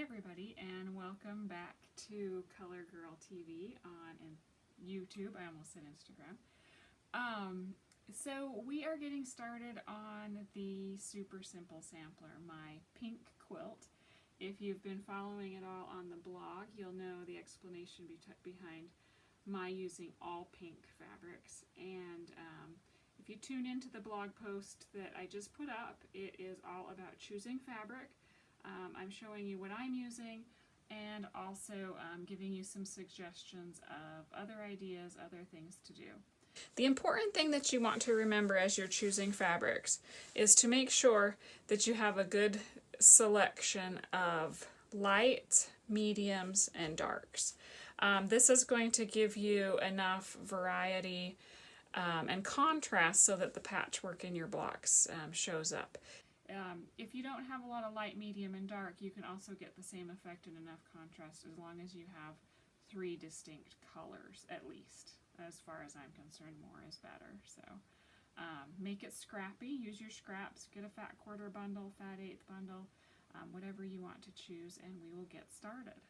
everybody, and welcome back to Color Girl TV on YouTube. I almost said Instagram. So we are getting started on the Super Simple Sampler, my pink quilt. If you've been following it all on the blog, you'll know the explanation behind my using all pink fabrics. And if you tune into the blog post that I just put up, it is all about choosing fabric. I'm showing you what I'm using and also giving you some suggestions of other ideas, other things to do. The important thing that you want to remember as you're choosing fabrics is to make sure that you have a good selection of lights, mediums, and darks. This is going to give you enough variety and contrast so that the patchwork in your blocks shows up. If you don't have a lot of light, medium, and dark, you can also get the same effect and enough contrast as long as you have 3 distinct colors at least. As far as I'm concerned, more is better. So make it scrappy, use your scraps, get a fat quarter bundle, fat eighth bundle, whatever you want to choose, and we will get started.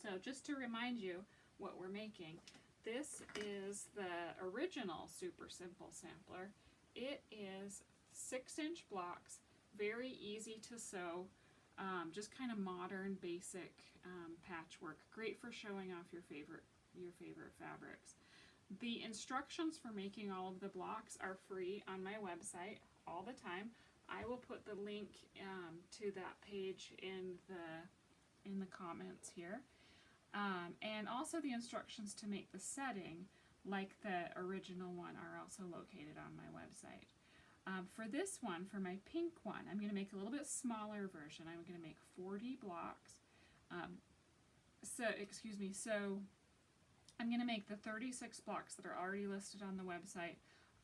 So just to remind you what we're making, this is the original Super Simple Sampler. It is 6-inch blocks, very easy to sew, just kind of modern, basic patchwork. Great for showing off your favorite fabrics. The instructions for making all of the blocks are free on my website all the time. I will put the link to that page in the comments here. And also the instructions to make the setting, like the original one, are also located on my website. For this one, for my pink one, I'm going to make a little bit smaller version. I'm going to make 40 blocks. So I'm going to make the 36 blocks that are already listed on the website,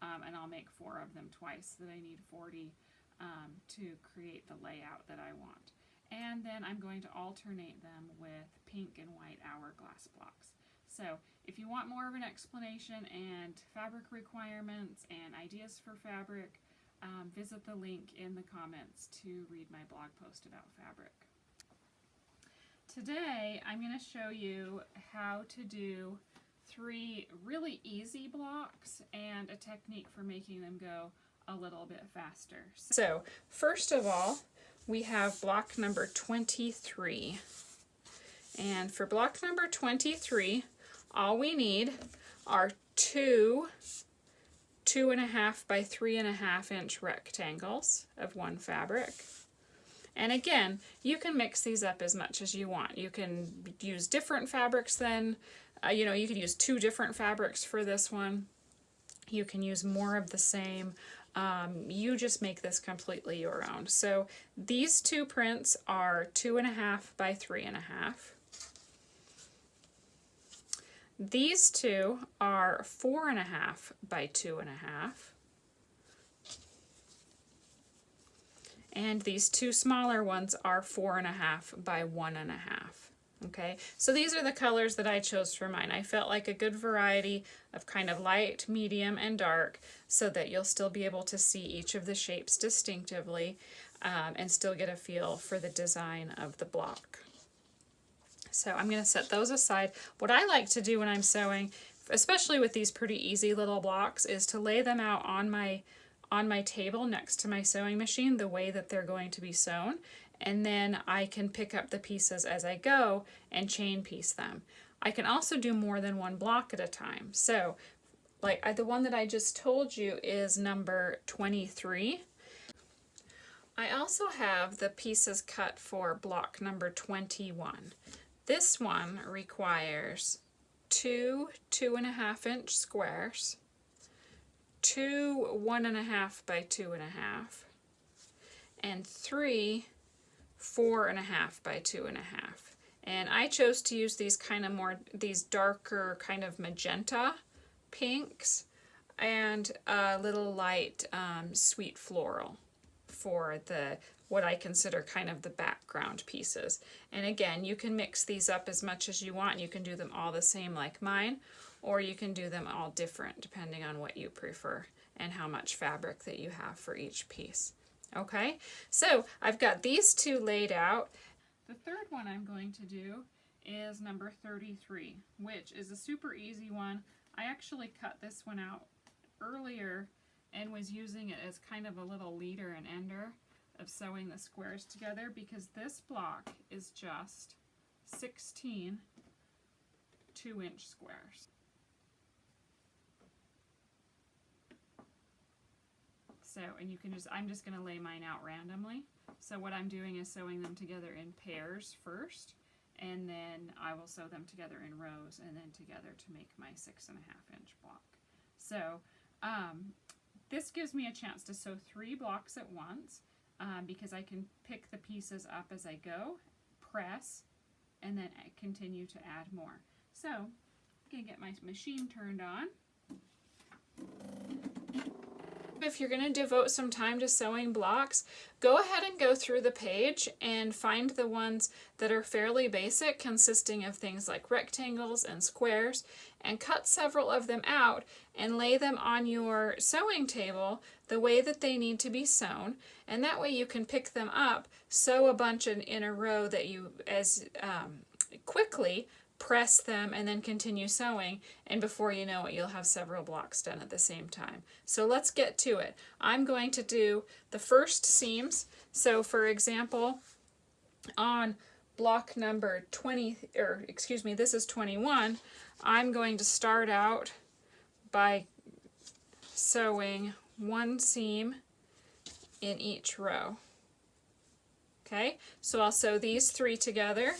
and I'll make 4 of them twice, so that I need 40 to create the layout that I want. And then I'm going to alternate them with pink and white hourglass blocks. So if you want more of an explanation and fabric requirements and ideas for fabric, visit the link in the comments to read my blog post about fabric. Today I'm going to show you how to do 3 really easy blocks and a technique for making them go a little bit faster. So first of all, we have block number 23. And for block number 23, all we need are 2 2.5 by 3.5 inch rectangles of one fabric. And again, you can mix these up as much as you want. You can use different fabrics then. You can use 2 different fabrics for this one. You can use more of the same. You just make this completely your own. So these 2 prints are 2.5 by 3.5. These 2 are 4.5 by 2.5. And these 2 smaller ones are 4.5 by 1.5. Okay, so these are the colors that I chose for mine. I felt like a good variety of kind of light, medium, and dark, so that you'll still be able to see each of the shapes distinctively and still get a feel for the design of the block. So I'm going to set those aside. What I like to do when I'm sewing, especially with these pretty easy little blocks, is to lay them out on my table next to my sewing machine the way that they're going to be sewn, and then I can pick up the pieces as I go and chain piece them. I can also do more than one block at a time. So like the one that I just told you is number 23. I also have the pieces cut for block number 21. This one requires 2 2.5 inch squares, 2 1.5 by 2.5, and 3 4.5 by 2.5. And I chose to use these these darker kind of magenta pinks and a little light sweet floral for what I consider kind of the background pieces. And again, you can mix these up as much as you want. You can do them all the same like mine, or you can do them all different depending on what you prefer and how much fabric that you have for each piece. Okay, so I've got these 2 laid out. The third one I'm going to do is number 33, which is a super easy one. I actually cut this one out earlier and was using it as kind of a little leader and ender of sewing the squares together, because this block is just 16 2-inch squares. So, and you can just, I'm just going to lay mine out randomly. So what I'm doing is sewing them together in pairs first, and then I will sew them together in rows and then together to make my 6.5-inch block. So this gives me a chance to sew 3 blocks at once, because I can pick the pieces up as I go, press, and then I continue to add more. So I'm going to get my machine turned on. If you're going to devote some time to sewing blocks, go ahead and go through the page and find the ones that are fairly basic, consisting of things like rectangles and squares, and cut several of them out and lay them on your sewing table the way that they need to be sewn, and that way you can pick them up, sew a bunch in a row that you quickly press them, and then continue sewing, and before you know it, you'll have several blocks done at the same time. So let's get to it. I'm going to do the first seams. So for example, on block number 20, or excuse me, this is 21, I'm going to start out by sewing 1 seam in each row. Okay, so I'll sew these 3 together.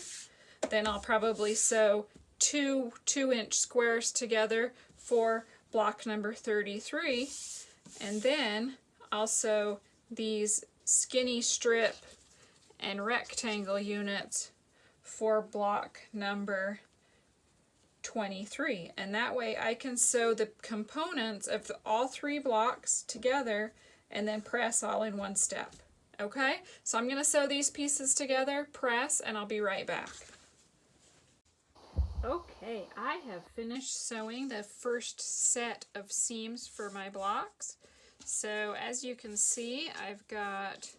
Then I'll probably sew 2 2-inch squares together for block number 33, and then I'll sew these skinny strip and rectangle units for block number 23, and that way I can sew the components of all 3 blocks together and then press all in one step. Okay, so I'm going to sew these pieces together, press, and I'll be right back. Okay, I have finished sewing the first set of seams for my blocks. So as you can see, I've got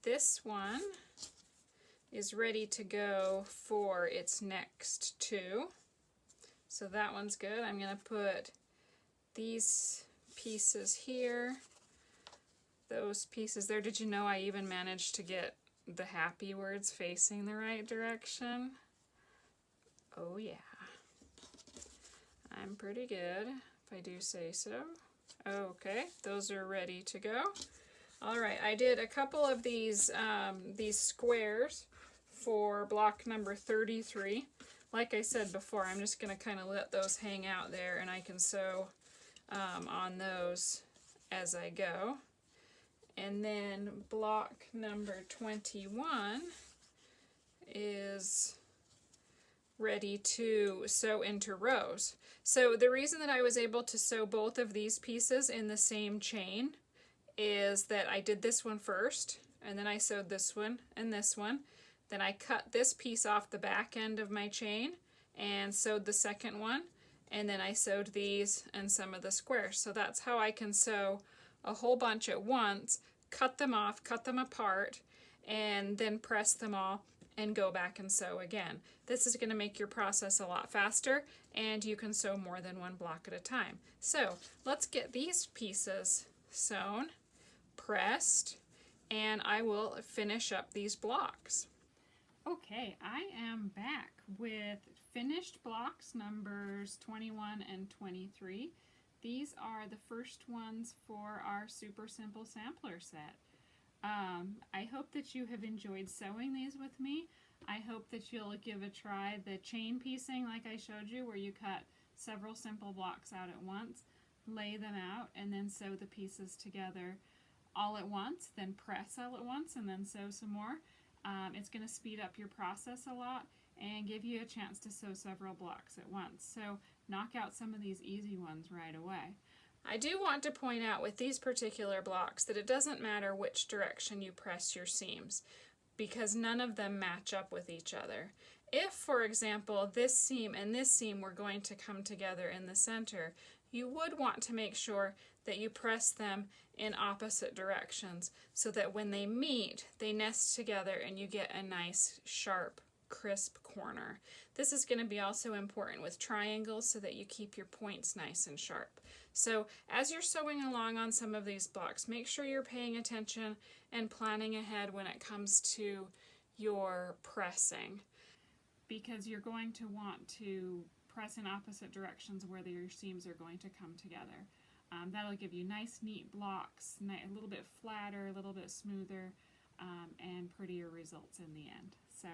this one is ready to go for its next 2. So that one's good. I'm going to put these pieces here, those pieces there. Did you know I even managed to get the happy words facing the right direction? Oh yeah, I'm pretty good, if I do say so. Okay, those are ready to go. All right, I did a couple of these squares for block number 33. Like I said before, I'm just going to kind of let those hang out there, and I can sew on those as I go. And then block number 21 is ready to sew into rows. So the reason that I was able to sew both of these pieces in the same chain is that I did this one first, and then I sewed this one and this one. Then I cut this piece off the back end of my chain and sewed the second one, and then I sewed these and some of the squares. So that's how I can sew a whole bunch at once, cut them off, cut them apart, and then press them all and go back and sew again. This is going to make your process a lot faster, and you can sew more than one block at a time. So let's get these pieces sewn, pressed, and I will finish up these blocks. Okay, I am back with finished blocks numbers 21 and 23. These are the first ones for our super simple sampler set. I hope that you have enjoyed sewing these with me. I hope that you'll give a try the chain piecing like I showed you, where you cut several simple blocks out at once, lay them out, and then sew the pieces together all at once, then press all at once, and then sew some more. It's going to speed up your process a lot and give you a chance to sew several blocks at once. So knock out some of these easy ones right away. I do want to point out with these particular blocks that it doesn't matter which direction you press your seams, because none of them match up with each other. If, for example, this seam and this seam were going to come together in the center, you would want to make sure that you press them in opposite directions so that when they meet, they nest together and you get a nice, sharp, crisp corner. This is going to be also important with triangles so that you keep your points nice and sharp. So as you're sewing along on some of these blocks, make sure you're paying attention and planning ahead when it comes to your pressing, because you're going to want to press in opposite directions where your seams are going to come together. That'll give you nice, neat blocks, a little bit flatter, a little bit smoother, and prettier results in the end. So,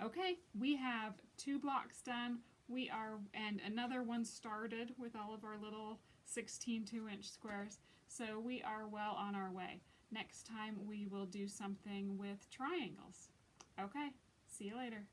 okay, we have 2 blocks done. And another one started with all of our little 16 2-inch squares. So we are well on our way. Next time we will do something with triangles. Okay, see you later.